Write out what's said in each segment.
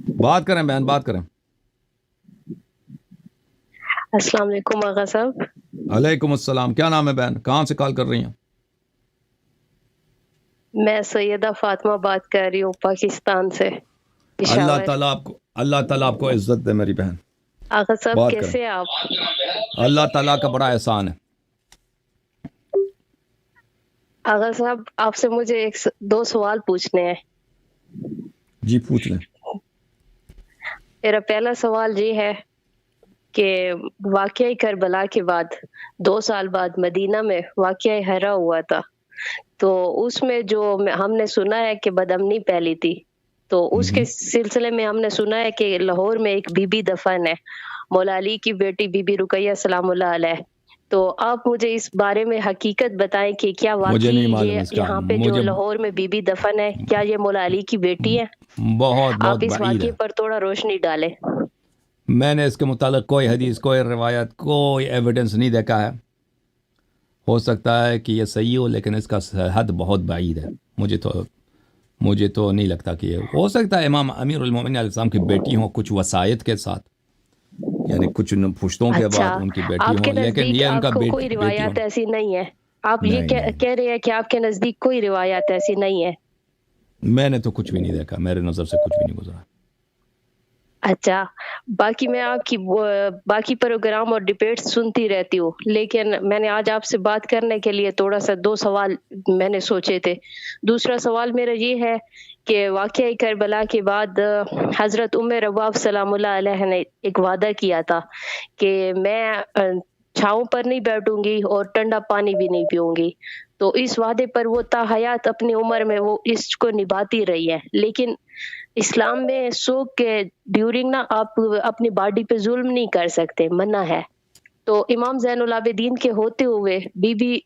بات کریں بہن، بات کریں. السلام علیکم آغا صاحب. علیکم السلام. کیا نام ہے بہن؟ کہاں سے کال کر رہی ہیں؟ میں سیدہ فاطمہ بات کر رہی ہوں پاکستان سے، اللہ پشاور. تعالیٰ آپ کو عزت دے میری بہن. آغا صاحب بات کریں. کیسے ہیں آپ؟ اللہ تعالیٰ کا بڑا احسان ہے. آغا صاحب آپ سے مجھے دو سوال پوچھنے ہیں. جی پوچھ لیں. میرا پہلا سوال یہ ہے کہ واقعہ کربلا کے بعد 2 سال بعد مدینہ میں واقعہ ہرا ہوا تھا، تو اس میں جو ہم نے سنا ہے کہ بدامنی پھیلی تھی، تو اس کے سلسلے میں ہم نے سنا ہے کہ لاہور میں ایک بی بی دفن ہے، مولا علی کی بیٹی بی بی رقیہ سلام اللہ علیہ. تو آپ مجھے اس بارے میں حقیقت بتائیں کہ کیا مجھے واقعی نہیں معلوم یہ اس کا. یہاں پہ جو لاہور میں بی بی دفن ہے کیا یہ مولا علی کی بیٹی ہے؟ بہت آپ بہت اس بعید واقعے ہے. پر تھوڑا روشنی ڈالیں. میں نے اس کے متعلق کوئی حدیث، کوئی روایت، کوئی ایویڈنس نہیں دیکھا ہے. ہو سکتا ہے کہ یہ صحیح ہو، لیکن اس کا حد بہت بعید ہے. مجھے تو نہیں لگتا کہ یہ ہو سکتا ہے. امام امیر المومنین علیہ السلام کی بیٹی ہوں کچھ وسائط کے ساتھ، یعنی کچھ پشتوں کے اچھا، بعد ان کی بیٹی آپ کے ہوں، لیکن نزدیک یہ ان آپ کا کو کوئی بیٹی روایات ہوں. ایسی نہیں ہے؟ آپ یہ نہیں نہیں، کہہ رہے ہیں کہ آپ کے نزدیک کوئی روایات ایسی نہیں ہے؟ میں نے تو کچھ بھی نہیں دیکھا، میرے نظر سے کچھ بھی نہیں گزرا. اچھا، باقی میں آپ کی باقی پروگرام اور ڈبیٹ سنتی رہتی ہوں، لیکن میں نے آج آپ سے بات کرنے کے لیے تھوڑا سا 2 سوال میں نے سوچے تھے. دوسرا سوال میرا یہ ہے کہ واقعہ کربلا کے بعد حضرت ام رواب سلام اللہ علیہ نے ایک وعدہ کیا تھا کہ میں چھاؤں پر نہیں بیٹھوں گی اور ٹھنڈا پانی بھی نہیں پیوں گی. تو اس وعدے پر وہ تا حیات اپنی عمر میں وہ اس کو نبھاتی رہی ہے، لیکن اسلام میں سوگ کے ڈیورنگ نا آپ اپنی باڈی پہ ظلم نہیں کر سکتے، منع ہے. تو امام زین العابدین کے ہوتے ہوئے بی بی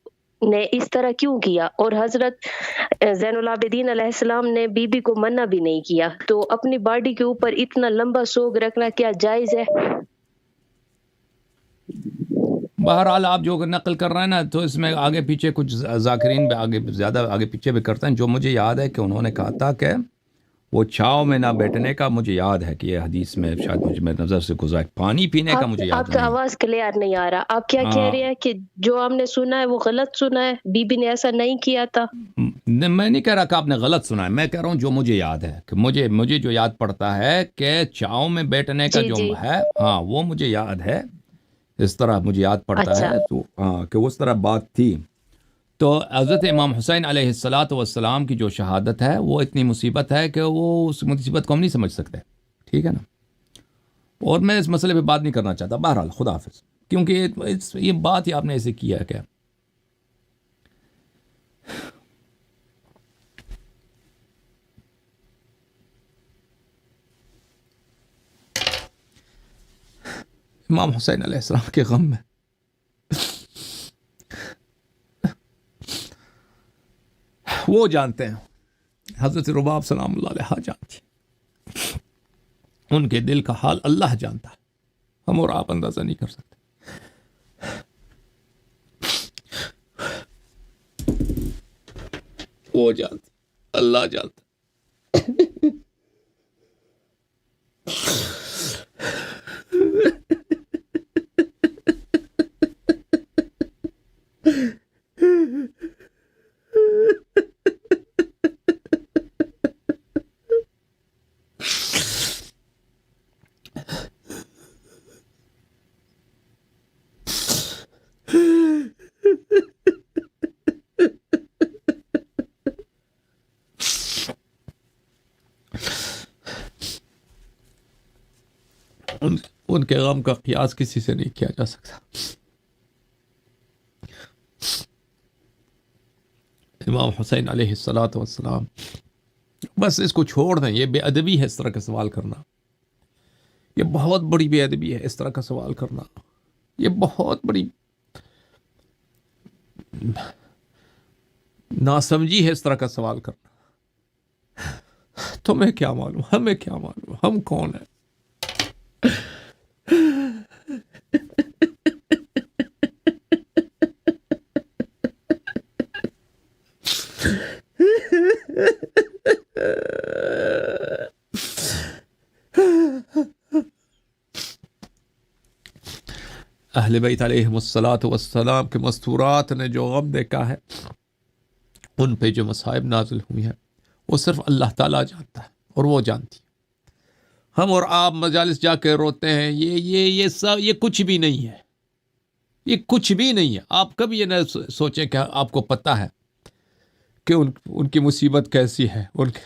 نے اس طرح کیوں کیا، اور حضرت زین العابدین علیہ السلام نے بی بی کو منع بھی نہیں کیا، تو اپنی باڈی کے اوپر اتنا لمبا سوگ رکھنا کیا جائز ہے؟ بہرحال آپ جو نقل کر رہے ہیں نا، تو اس میں آگے پیچھے کچھ ذاکرین بھی زیادہ آگے پیچھے بھی کرتے ہیں. جو مجھے یاد ہے کہ انہوں نے کہا تھا کہ وہ چھاؤں میں نہ بیٹھنے کا، مجھے یاد ہے کہ یہ حدیث میں شاید مجھے میرے نظر سے گزرا. پانی پینے کا مجھے آپ یاد کا نہیں. آواز کلیئر نہیں آ رہا. آپ کیا کہہ رہے ہیں کہ جو ہم نے سنا ہے وہ غلط سنا ہے، بی بی نے ایسا نہیں کیا تھا؟ میں نہیں کہہ رہا کہ آپ نے غلط سنا ہے، میں کہہ رہا ہوں جو مجھے یاد ہے، کہ مجھے جو یاد پڑتا ہے کہ چھاؤں میں بیٹھنے کا جی جو جی. ہے، ہاں وہ مجھے یاد ہے. اس طرح مجھے یاد پڑتا اچھا ہے، تو ہاں کہ اس طرح بات تھی. تو حضرت امام حسین علیہ والسلام کی جو شہادت ہے وہ اتنی مصیبت ہے کہ وہ اس مصیبت کو ہم نہیں سمجھ سکتے. ٹھیک ہے نا؟ اور میں اس مسئلے پہ بات نہیں کرنا چاہتا. بہرحال خدا حافظ. کیونکہ یہ بات ہی آپ نے ایسے کیا ہے کہ امام حسین علیہ السلام کے غم میں وہ جانتے ہیں، حضرت رباب سلام اللہ علیہ جانتی، ان کے دل کا حال اللہ جانتا ہے، ہم اور آپ اندازہ نہیں کر سکتے. وہ جانتے، اللہ جانتا. ان کے غم کا قیاس کسی سے نہیں کیا جا سکتا. امام حسین علیہ السلام، بس اس کو چھوڑ دیں. یہ بے ادبی ہے اس طرح کا سوال کرنا، یہ بہت بڑی بے ادبی ہے اس طرح کا سوال کرنا، یہ بہت بڑی ناسمجھی ہے اس طرح کا سوال کرنا. تمہیں کیا معلوم، ہمیں کیا معلوم، ہم کون ہیں؟ اہل بیت علیہم الصلاۃ والسلام کے مستورات نے جو غم دیکھا ہے، ان پہ جو مصائب نازل ہوئی ہیں، وہ صرف اللہ تعالیٰ جانتا ہے اور وہ جانتی ہے۔ ہم اور آپ مجالس جا کے روتے ہیں، یہ سب یہ کچھ بھی نہیں ہے، یہ کچھ بھی نہیں ہے۔ آپ کبھی یہ نہ سوچیں کہ آپ کو پتہ ہے کہ ان کی مصیبت کیسی ہے، ان کے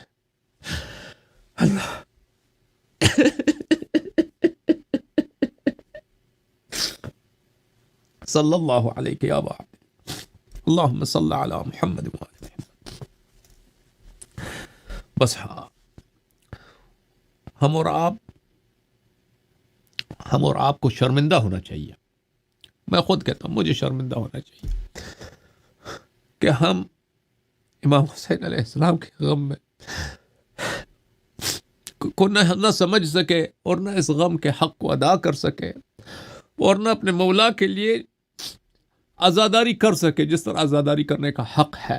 صلی اللہ علیہ یا اللہم صلی علی محمد وآل محمد۔ بس ہاں، ہم اور آپ کو شرمندہ ہونا چاہیے۔ میں خود کہتا ہوں مجھے شرمندہ ہونا چاہیے کہ ہم امام حسین علیہ السلام کے غم میں کو نہ سمجھ سکے اور نہ اس غم کے حق کو ادا کر سکے اور نہ اپنے مولا کے لیے عزاداری کر سکے جس طرح عزاداری کرنے کا حق ہے،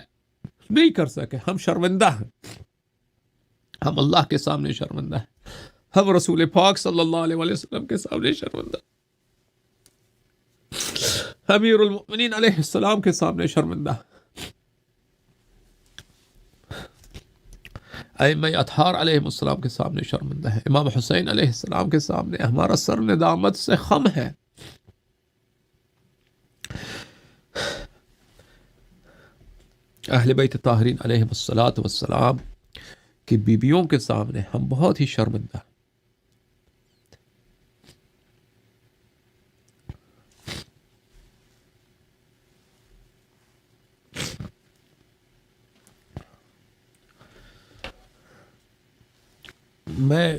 نہیں کر سکے۔ ہم شرمندہ ہیں، ہم اللہ کے سامنے شرمندہ ہیں، ہم رسول پاک صلی اللہ علیہ وسلم کے سامنے شرمندہ، امیر المؤمنین علیہ السلام کے سامنے شرمندہ، ائمہ اطہار علیہ السلام کے سامنے شرمندہ ہے، امام حسین علیہ السلام کے سامنے ہمارا سر ندامت سے خم ہے۔ اہل بیت طاہرین علیہ الصلاۃ والسلام کی بیویوں کے سامنے ہم بہت ہی شرمندہ ہیں۔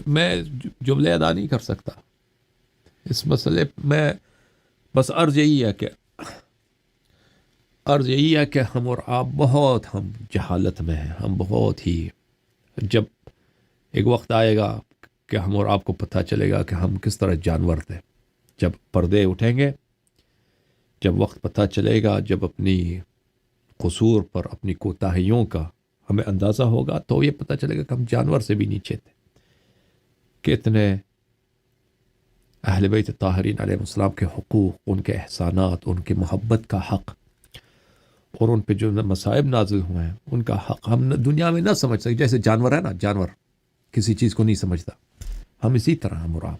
میں جملے ادا نہیں کر سکتا اس مسئلے میں، بس عرض یہی ہے کہ ہم اور آپ بہت ہم جہالت میں ہیں، ہم بہت ہی، جب ایک وقت آئے گا کہ ہم اور آپ کو پتہ چلے گا کہ ہم کس طرح جانور تھے، جب پردے اٹھیں گے، جب وقت پتہ چلے گا، جب اپنی قصور پر، اپنی کوتاہیوں کا ہمیں اندازہ ہوگا، تو یہ پتہ چلے گا کہ ہم جانور سے بھی نیچے تھے۔ کتنے اہل بیت طاہرین علیہ السلام کے حقوق، ان کے احسانات، ان کی محبت کا حق اور ان پہ جو مصائب نازل ہوئے ہیں ان کا حق ہم دنیا میں نہ سمجھ سکتے۔ جیسے جانور ہے نا، جانور کسی چیز کو نہیں سمجھتا، ہم اسی طرح ہم اور آپ